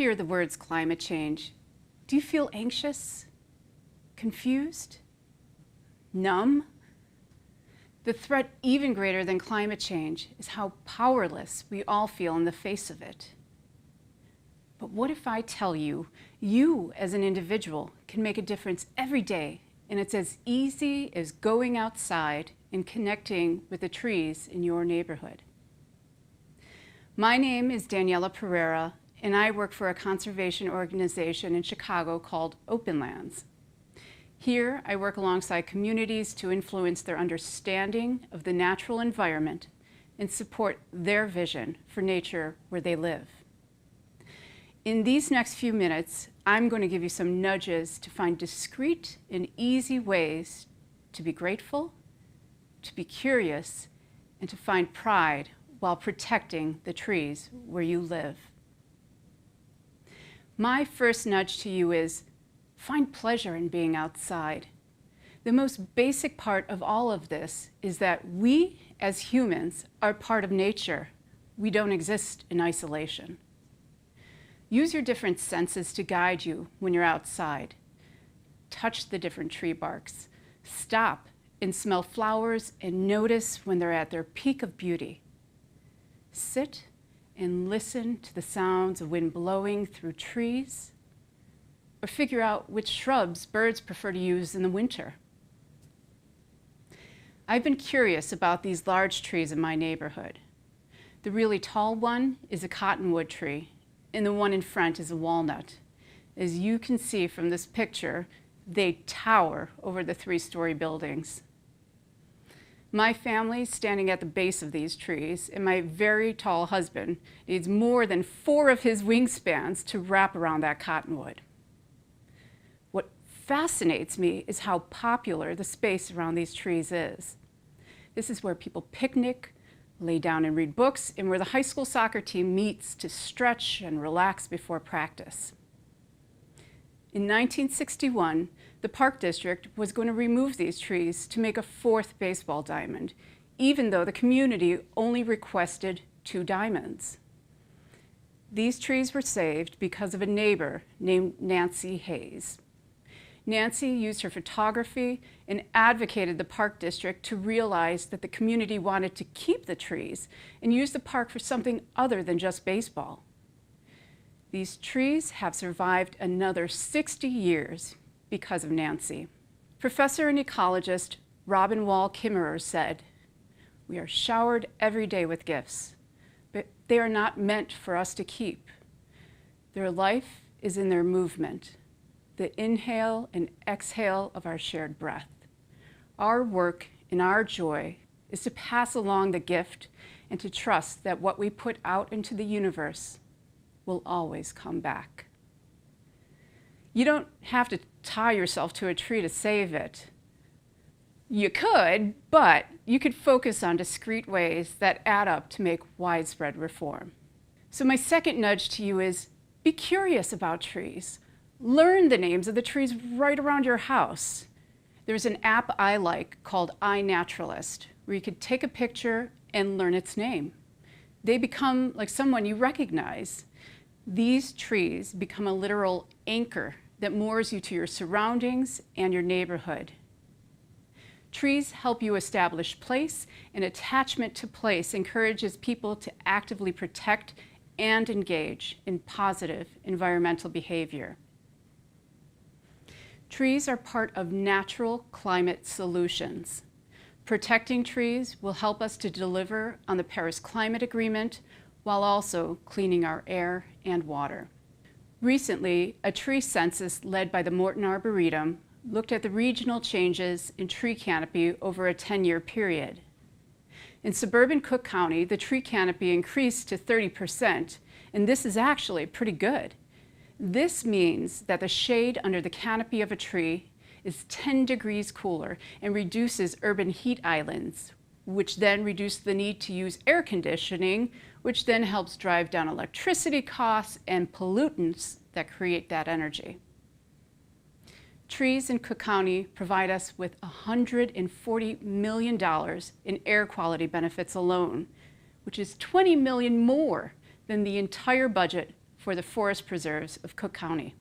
hear the words climate change, do you feel anxious, confused, numb? The threat even greater than climate change is how powerless we all feel in the face of it. But what if I tell you, you as an individual can make a difference every day, and it's as easy as going outside and connecting with the trees in your neighborhood? My name is Daniella Pereira, and I work for a conservation organization in Chicago called Openlands. Here, I work alongside communities to influence their understanding of the natural environment and support their vision for nature where they live. In these next few minutes, I'm going to give you some nudges to find discreet and easy ways to be grateful, to be curious, and to find pride while protecting the trees where you live. My first nudge to you is find pleasure in being outside. The most basic part of all of this is that we, as humans, are part of nature. We don't exist in isolation. Use your different senses to guide you when you're outside. Touch the different tree barks. Stop and smell flowers and notice when they're at their peak of beauty. Sit and listen to the sounds of wind blowing through trees, or figure out which shrubs birds prefer to use in the winter. I've been curious about these large trees in my neighborhood. The really tall one is a cottonwood tree, and the one in front is a walnut. As you can see from this picture, they tower over the 3-story buildings. My family's standing at the base of these trees, and my very tall husband needs more than 4 of his wingspans to wrap around that cottonwood. What fascinates me is how popular the space around these trees is. This is where people picnic, lay down and read books, and where the high school soccer team meets to stretch and relax before practice. In 1961, the Park District was going to remove these trees to make a 4th baseball diamond, even though the community only requested 2 diamonds. These trees were saved because of a neighbor named Nancy Hayes. Nancy used her photography and advocated the Park District to realize that the community wanted to keep the trees and use the park for something other than just baseball. These trees have survived another 60 years because of Nancy. Professor and ecologist Robin Wall Kimmerer said, "We are showered every day with gifts, but they are not meant for us to keep. Their life is in their movement, the inhale and exhale of our shared breath. Our work and our joy is to pass along the gift and to trust that what we put out into the universe will always come back." You don't have to tie yourself to a tree to save it. You could, but you could focus on discrete ways that add up to make widespread reform. So my second nudge to you is be curious about trees. Learn the names of the trees right around your house. There's an app I like called iNaturalist, where you could take a picture and learn its name. They become like someone you recognize. These trees become a literal anchor that moors you to your surroundings and your neighborhood. Trees help you establish place, and attachment to place encourages people to actively protect and engage in positive environmental behavior. Trees are part of natural climate solutions. Protecting trees will help us to deliver on the Paris Climate Agreement while also cleaning our air and water. Recently, a tree census led by the Morton Arboretum looked at the regional changes in tree canopy over a 10-year period. In suburban Cook County, the tree canopy increased to 30%, and this is actually pretty good. This means that the shade under the canopy of a tree is 10 degrees cooler and reduces urban heat islands, which then reduce the need to use air conditioning, which then helps drive down electricity costs and pollutants that create that energy. Trees in Cook County provide us with $140 million in air quality benefits alone, which is $20 million more than the entire budget for the forest preserves of Cook County.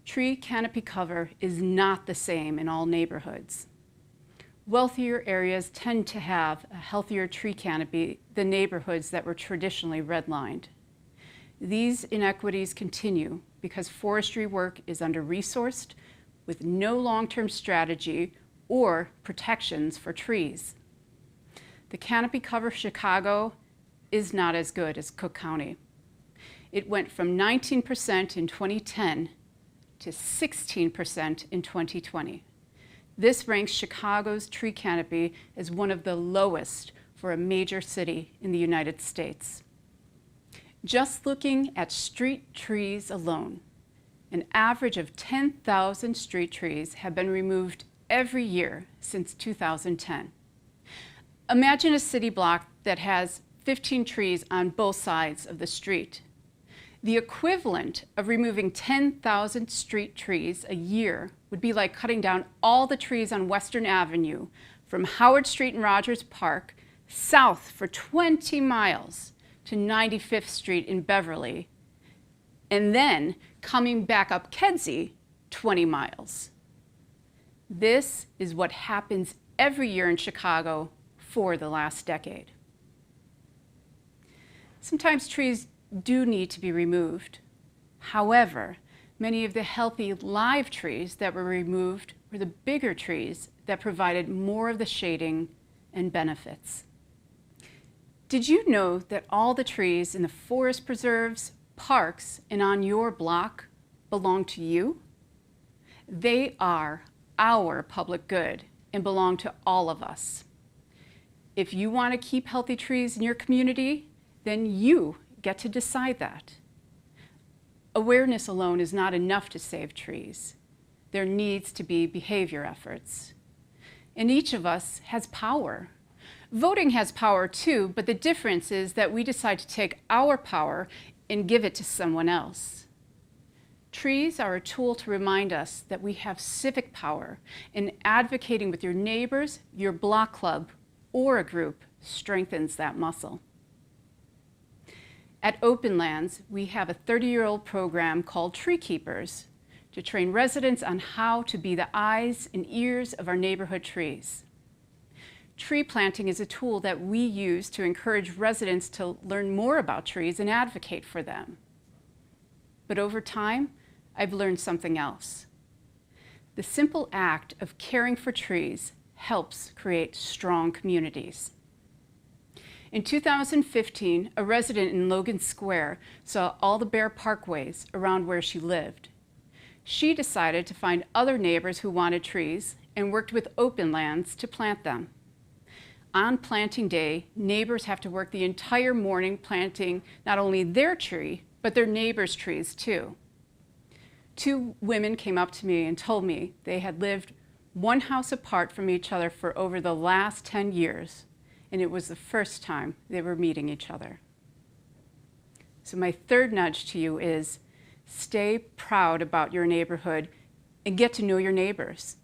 Tree canopy cover is not the same in all neighborhoods. Wealthier areas tend to have a healthier tree canopy than neighborhoods that were traditionally redlined. These inequities continue because forestry work is under-resourced with no long-term strategy or protections for trees. The canopy cover of Chicago is not as good as Cook County. It went from 19% in 2010 to 16% in 2020. This ranks Chicago's tree canopy as one of the lowest for a major city in the United States. Just looking at street trees alone, an average of 10,000 street trees have been removed every year since 2010. Imagine a city block that has 15 trees on both sides of the street. The equivalent of removing 10,000 street trees a year would be like cutting down all the trees on Western Avenue from Howard Street and Rogers Park south for 20 miles to 95th Street in Beverly, and then coming back up Kedzie 20 miles. This is what happens every year in Chicago for the last decade. Sometimes trees do need to be removed. However, many of the healthy live trees that were removed were the bigger trees that provided more of the shading and benefits. Did you know that all the trees in the forest preserves, parks, and on your block belong to you? They are our public good and belong to all of us. If you want to keep healthy trees in your community, then you get to decide that. Awareness alone is not enough to save trees. There needs to be behavior efforts. And each of us has power. Voting has power too, but the difference is that we decide to take our power and give it to someone else. Trees are a tool to remind us that we have civic power, and advocating with your neighbors, your block club, or a group strengthens that muscle. At Openlands, we have a 30-year-old program called Tree Keepers to train residents on how to be the eyes and ears of our neighborhood trees. Tree planting is a tool that we use to encourage residents to learn more about trees and advocate for them. But over time, I've learned something else. The simple act of caring for trees helps create strong communities. In 2015, a resident in Logan Square saw all the bare parkways around where she lived. She decided to find other neighbors who wanted trees and worked with Openlands to plant them. On planting day, neighbors have to work the entire morning planting not only their tree, but their neighbors' trees too. 2 women came up to me and told me they had lived one house apart from each other for over the last 10 years, and it was the first time they were meeting each other. So my third nudge to you is stay proud about your neighborhood and get to know your neighbors.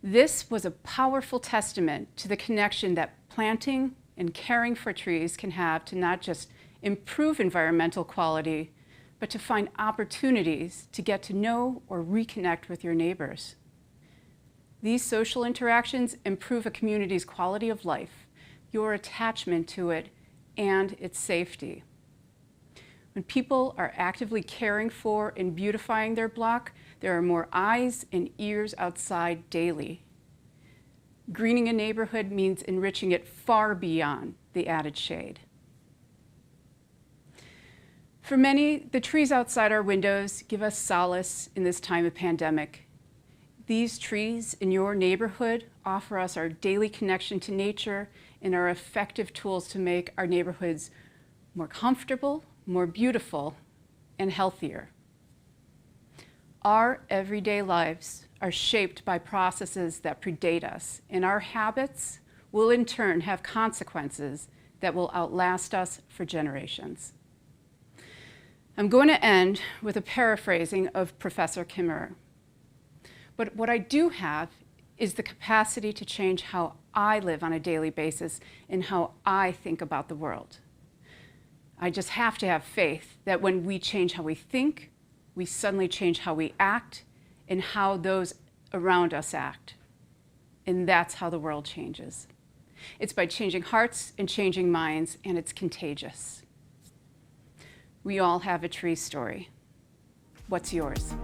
This was a powerful testament to the connection that planting and caring for trees can have to not just improve environmental quality, but to find opportunities to get to know or reconnect with your neighbors. These social interactions improve a community's quality of life, your attachment to it, and its safety. When people are actively caring for and beautifying their block, there are more eyes and ears outside daily. Greening a neighborhood means enriching it far beyond the added shade. For many, the trees outside our windows give us solace in this time of pandemic. These trees in your neighborhood offer us our daily connection to nature and are effective tools to make our neighborhoods more comfortable, more beautiful, and healthier. Our everyday lives are shaped by processes that predate us, and our habits will in turn have consequences that will outlast us for generations. I'm going to end with a paraphrasing of Professor Kimmerer. But what I do have is the capacity to change how I live on a daily basis and how I think about the world. I just have to have faith that when we change how we think, we suddenly change how we act and how those around us act. And that's how the world changes. It's by changing hearts and changing minds, and it's contagious. We all have a tree story. What's yours?